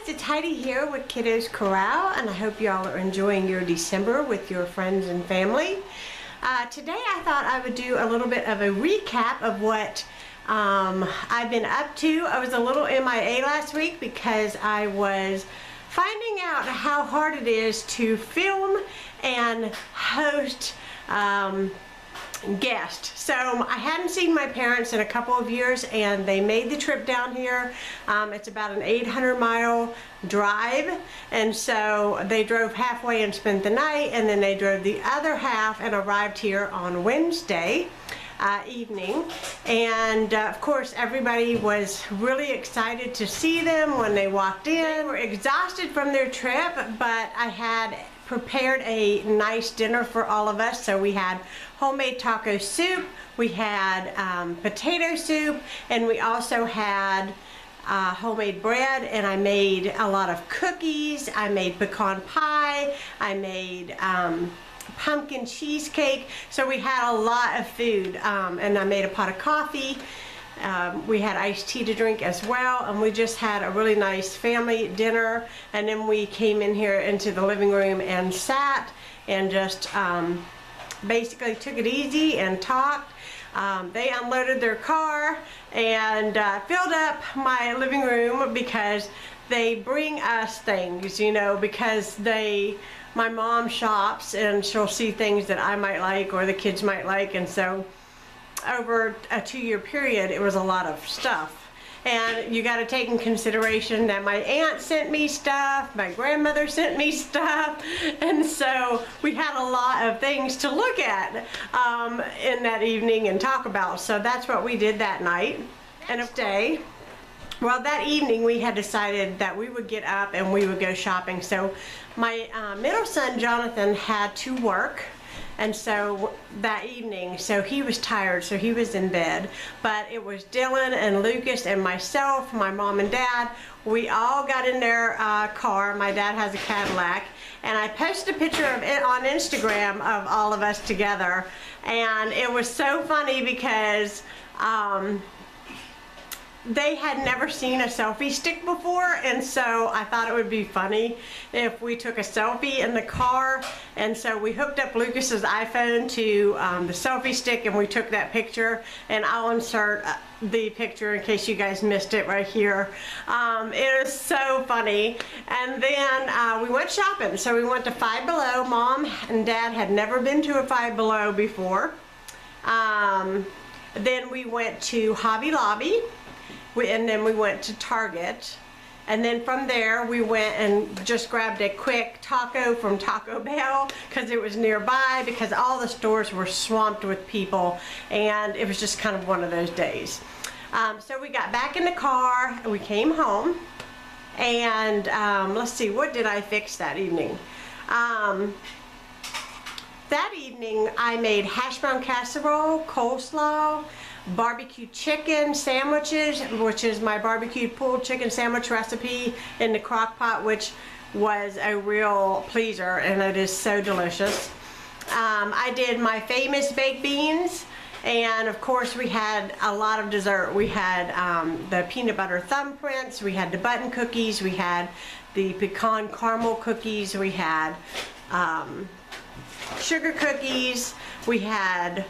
guys, it's Heidi here with Kiddos Corral, and I hope y'all are enjoying your December with your friends and family. Today I thought I would do a little bit of a recap of what I've been up to. I was a little MIA last week because I was finding out how hard it is to film and host guest. So I hadn't seen my parents in a couple of years, and they made the trip down here. It's about an 800-mile drive, and so they drove halfway and spent the night, and then they drove the other half and arrived here on Wednesday evening. And of course everybody was really excited to see them when they walked in. They were exhausted from their trip, but I had prepared a nice dinner for all of us. So we had homemade taco soup, we had potato soup, and we also had homemade bread, and I made a lot of cookies. I made pecan pie, I made pumpkin cheesecake. So we had a lot of food, and I made a pot of coffee. We had iced tea to drink as well, and we just had a really nice family dinner. And then we came in here into the living room and sat and just basically took it easy and talked. They unloaded their car and filled up my living room because they bring us things, you know, because my mom shops and she'll see things that I might like or the kids might like, and so over a 2-year period it was a lot of stuff. And you got to take in consideration that my aunt sent me stuff, my grandmother sent me stuff, and so we had a lot of things to look at in that evening and talk about. So that's what we did that night. And well, that evening we had decided that we would get up and we would go shopping. So my middle son Jonathan had to work, and so that evening, so he was tired, so he was in bed. But it was Dylan and Lucas and myself, my mom and dad. We all got in their car. My dad has a Cadillac, and I posted a picture of it on Instagram of all of us together. And it was so funny because they had never seen a selfie stick before, and so I thought it would be funny if we took a selfie in the car. And so we hooked up Lucas's iPhone to the selfie stick, and we took that picture, and I'll insert the picture in case you guys missed it right here. It was so funny. And then we went shopping. So we went to Five Below. Mom and Dad had never been to a Five Below before. Then we went to Hobby Lobby. And then we went to Target, and then from there we went and just grabbed a quick taco from Taco Bell because it was nearby, because all the stores were swamped with people, and it was just kind of one of those days. So we got back in the car, we came home, and let's see, what did I fix that evening? That evening I made hash brown casserole, coleslaw, barbecue chicken sandwiches, which is my barbecue pulled chicken sandwich recipe in the crock pot, which was a real pleaser, and it is so delicious. I did my famous baked beans, and of course we had a lot of dessert. We had the peanut butter thumbprints, we had the button cookies, we had the pecan caramel cookies, we had sugar cookies, we had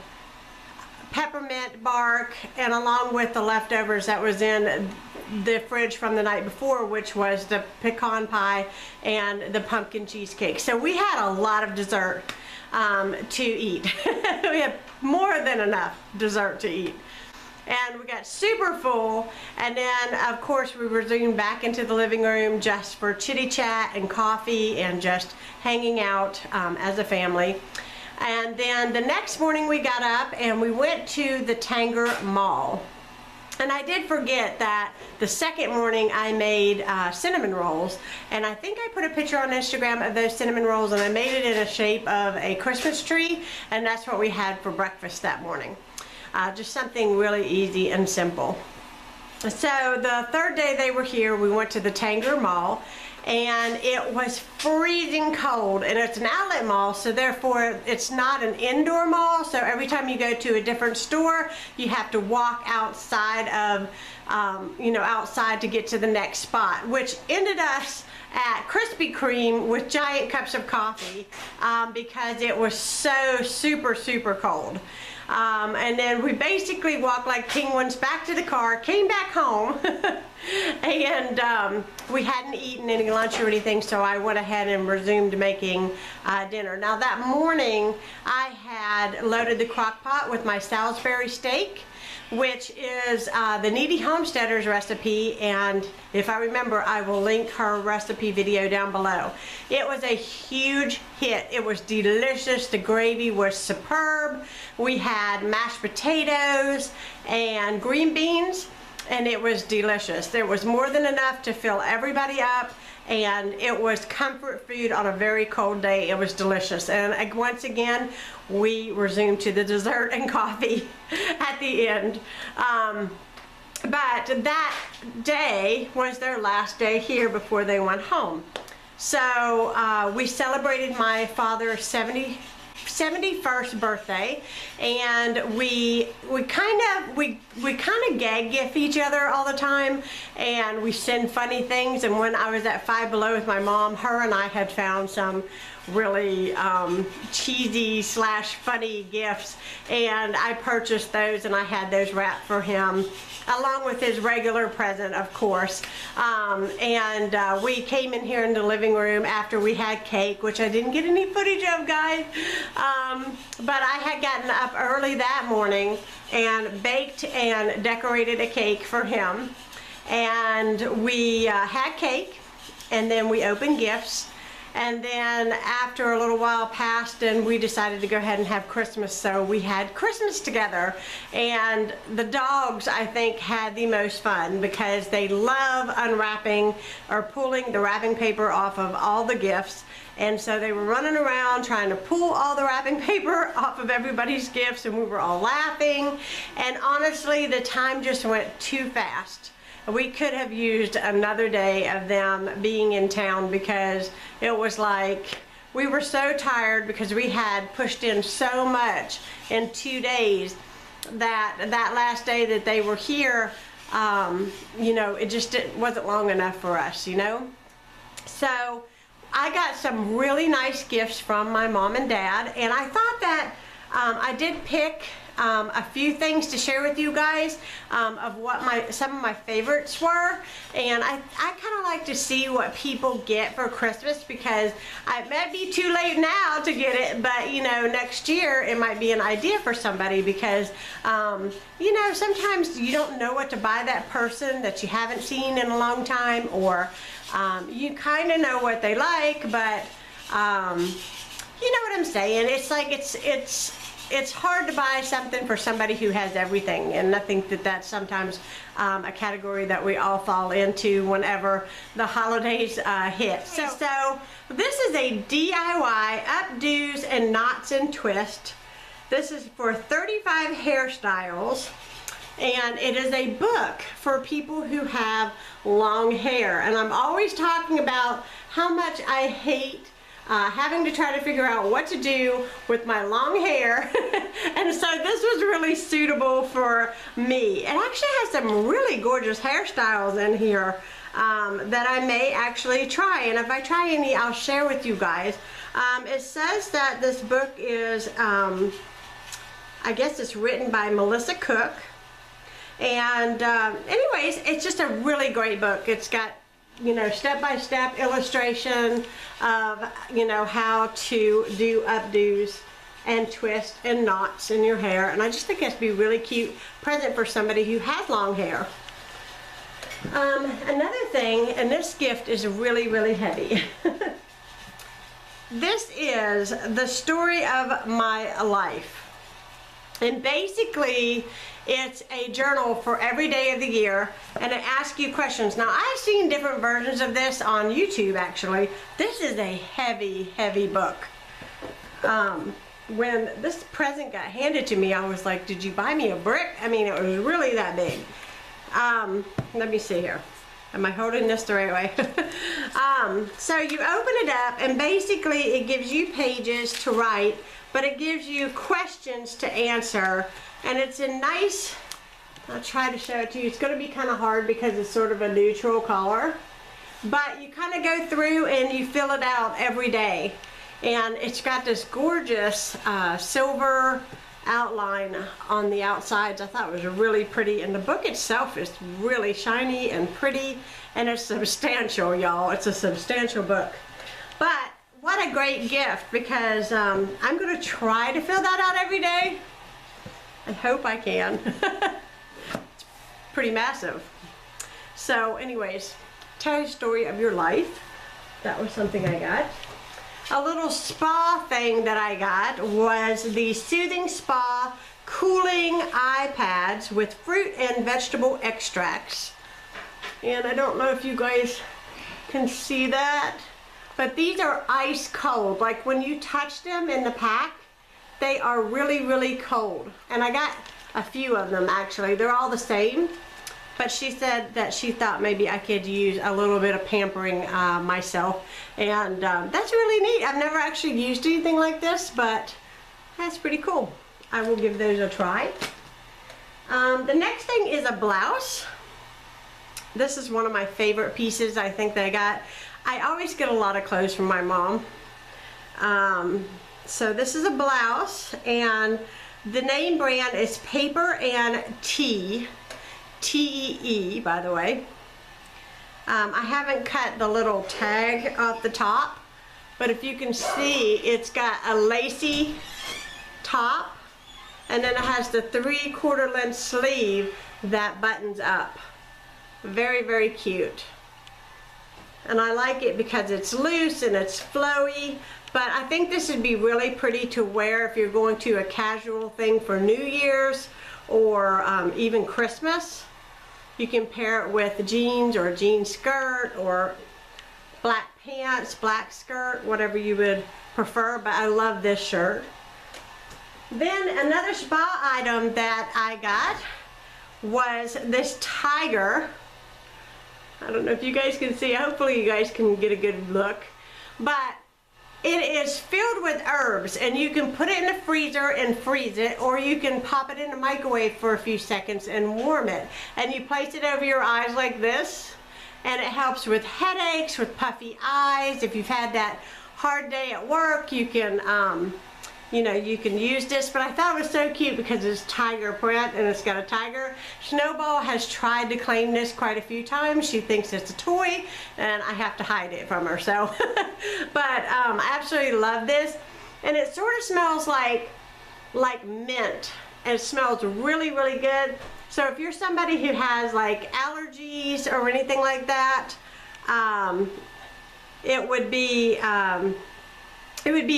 peppermint bark, and along with the leftovers that was in the fridge from the night before, which was the pecan pie and the pumpkin cheesecake. So we had a lot of dessert to eat. We had more than enough dessert to eat. And we got super full, and then of course we resumed back into the living room just for chitty chat and coffee and just hanging out as a family. And then the next morning we got up and we went to the Tanger Mall. And I did forget that the second morning I made cinnamon rolls, and I think I put a picture on Instagram of those cinnamon rolls, and I made it in a shape of a Christmas tree, and that's what we had for breakfast that morning. Just something really easy and simple. So the third day they were here, we went to the Tanger Mall, and it was freezing cold, and it's an outlet mall, so therefore it's not an indoor mall, so every time you go to a different store you have to walk outside of outside to get to the next spot, which ended us at Krispy Kreme with giant cups of coffee because it was so super cold. And then we basically walked like penguins back to the car, came back home, and we hadn't eaten any lunch or anything, so I went ahead and resumed making dinner. Now that morning I had loaded the crock pot with my Salisbury steak, which is the Kneady Homesteader's recipe, and if I remember I will link her recipe video down below. It was a huge hit. It was delicious. The gravy was superb. We had mashed potatoes and green beans, and it was delicious. There was more than enough to fill everybody up, and it was comfort food on a very cold day. It was delicious. And once again, we resumed to the dessert and coffee at the end. But that day was their last day here before they went home. So we celebrated my father's 71st birthday, and we kind of gag gift each other all the time, and we send funny things. And when I was at Five Below with my mom, her and I had found some really cheesy / funny gifts, and I purchased those, and I had those wrapped for him along with his regular present, of course. We came in here in the living room after we had cake, which I didn't get any footage of, guys, but I had gotten up early that morning and baked and decorated a cake for him, and we had cake, and then we opened gifts. And then after a little while passed, and we decided to go ahead and have Christmas, so we had Christmas together. And the dogs, I think, had the most fun because they love unwrapping or pulling the wrapping paper off of all the gifts. And so they were running around trying to pull all the wrapping paper off of everybody's gifts, and we were all laughing. And honestly, the time just went too fast. We could have used another day of them being in town because it was like we were so tired because we had pushed in so much in 2 days that last day that they were here, it wasn't long enough for us, So I got some really nice gifts from my mom and dad, and I thought that I did pick a few things to share with you guys of what some of my favorites were, and I kind of like to see what people get for Christmas, because it might be too late now to get it, but next year it might be an idea for somebody, because sometimes you don't know what to buy that person that you haven't seen in a long time, or you kind of know what they like, but you know what I'm saying. It's like it's hard to buy something for somebody who has everything, and I think that that's sometimes a category that we all fall into whenever the holidays hit. So this is a DIY updos and knots and twist. This is for 35 hairstyles, and it is a book for people who have long hair. And I'm always talking about how much I hate having to try to figure out what to do with my long hair. And so this was really suitable for me. It actually has some really gorgeous hairstyles in here that I may actually try, and if I try any, I'll share with you guys. It says that this book is I guess it's written by Melissa Cook, and anyways, it's just a really great book. It's got step-by-step illustration of how to do updos and twists and knots in your hair, and I just think it's be a really cute present for somebody who has long hair. Another thing, and this gift is really heavy. This is the story of my life, and basically it's a journal for every day of the year, and it asks you questions. Now, I've seen different versions of this on YouTube, actually. This is a heavy book. When this present got handed to me, I was like, did you buy me a brick? I mean, it was really that big. Let me see here. Am I holding this the right way? So you open it up and basically it gives you pages to write, but it gives you questions to answer, and it's a nice, I'll try to show it to you. It's going to be kind of hard because it's sort of a neutral color, but you kind of go through and you fill it out every day, and it's got this gorgeous silver outline on the outsides. I thought it was really pretty, and the book itself is really shiny and pretty, and it's substantial, y'all. It's a substantial book. But what a great gift, because I'm going to try to fill that out every day. I hope I can. It's pretty massive. So anyways, tell your story of your life. That was something I got. A little spa thing that I got was the Soothing Spa Cooling Eye Pads with fruit and vegetable extracts. And I don't know if you guys can see that, but these are ice cold. Like when you touch them in the pack, they are really, really cold. And I got a few of them actually. They're all the same. But she said that she thought maybe I could use a little bit of pampering myself. And that's really neat. I've never actually used anything like this, but that's pretty cool. I will give those a try. The next thing is a blouse. This is one of my favorite pieces I think that I got. I always get a lot of clothes from my mom. So this is a blouse, and the name brand is Paper and Tea. T-E-E, by the way. I haven't cut the little tag off the top, but if you can see, it's got a lacy top, and then it has the 3/4 length sleeve that buttons up. Very, very cute. And I like it because it's loose and it's flowy, but I think this would be really pretty to wear if you're going to a casual thing for New Year's or even Christmas. You can pair it with jeans or a jean skirt or black pants, black skirt, whatever you would prefer, but I love this shirt. Then another spa item that I got was this tiger. I don't know if you guys can see, hopefully you guys can get a good look, but it is filled with herbs, and you can put it in the freezer and freeze it, or you can pop it in the microwave for a few seconds and warm it. And you place it over your eyes like this, and it helps with headaches, with puffy eyes. If you've had that hard day at work, you can, you know, you can use this. But I thought it was so cute because it's tiger print and it's got a tiger. SnowBall has tried to claim this quite a few times. She thinks it's a toy, and I have to hide it from her. So, but I absolutely love this, and it sort of smells like mint, and it smells really, really good. So if you're somebody who has like allergies or anything like that, it would be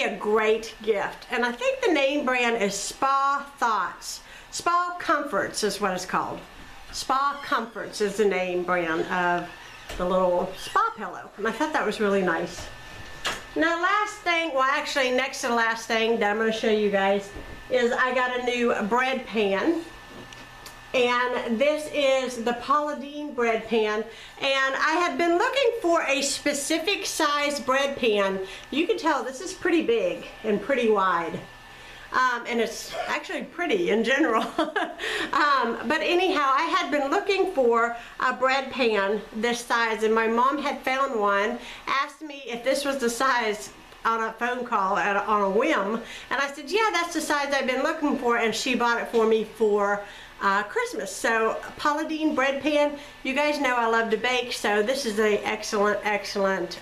a great gift. And I think the name brand is Spa Thoughts. Spa Comforts is what it's called. Spa Comforts is the name brand of the little spa pillow. And I thought that was really nice. Now last thing, well actually next to the last thing that I'm going to show you guys is I got a new bread pan. And this is the Paula Deen bread pan, and I have been looking for a specific size bread pan. You can tell this is pretty big and pretty wide, and it's actually pretty in general. But anyhow, I had been looking for a bread pan this size, and my mom had found one, asked me if this was the size on a phone call on a whim, and I said, yeah, that's the size I've been looking for, and she bought it for me for Christmas. So Paula Deen bread pan, you guys know I love to bake, so this is an excellent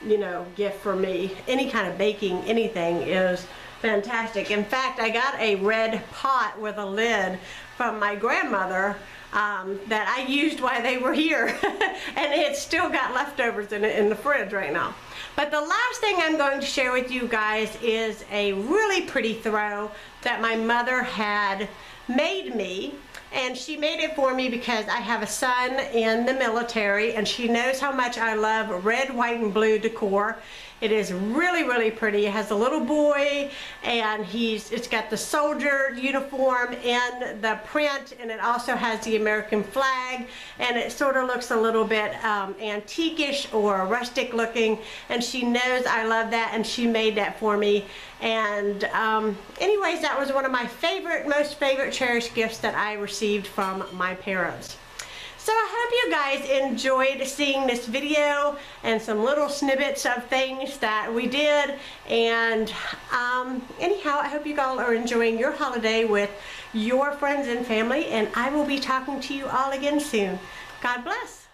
you know, gift for me. Any kind of baking, anything is fantastic. In fact, I got a red pot with a lid from my grandmother that I used while they were here and it's still got leftovers in the fridge right now. But the last thing I'm going to share with you guys is a really pretty throw that my mother had made me, and she made it for me because I have a son in the military and she knows how much I love red, white, and blue decor, It is really, really pretty. It has a little boy, and it's got the soldier uniform in the print, and it also has the American flag, and it sort of looks a little bit antique-ish or rustic looking, and she knows I love that, and she made that for me. And anyways, that was one of my most favorite cherished gifts that I received from my parents. So I hope you guys enjoyed seeing this video and some little snippets of things that we did. And anyhow, I hope you all are enjoying your holiday with your friends and family, and I will be talking to you all again soon. God bless.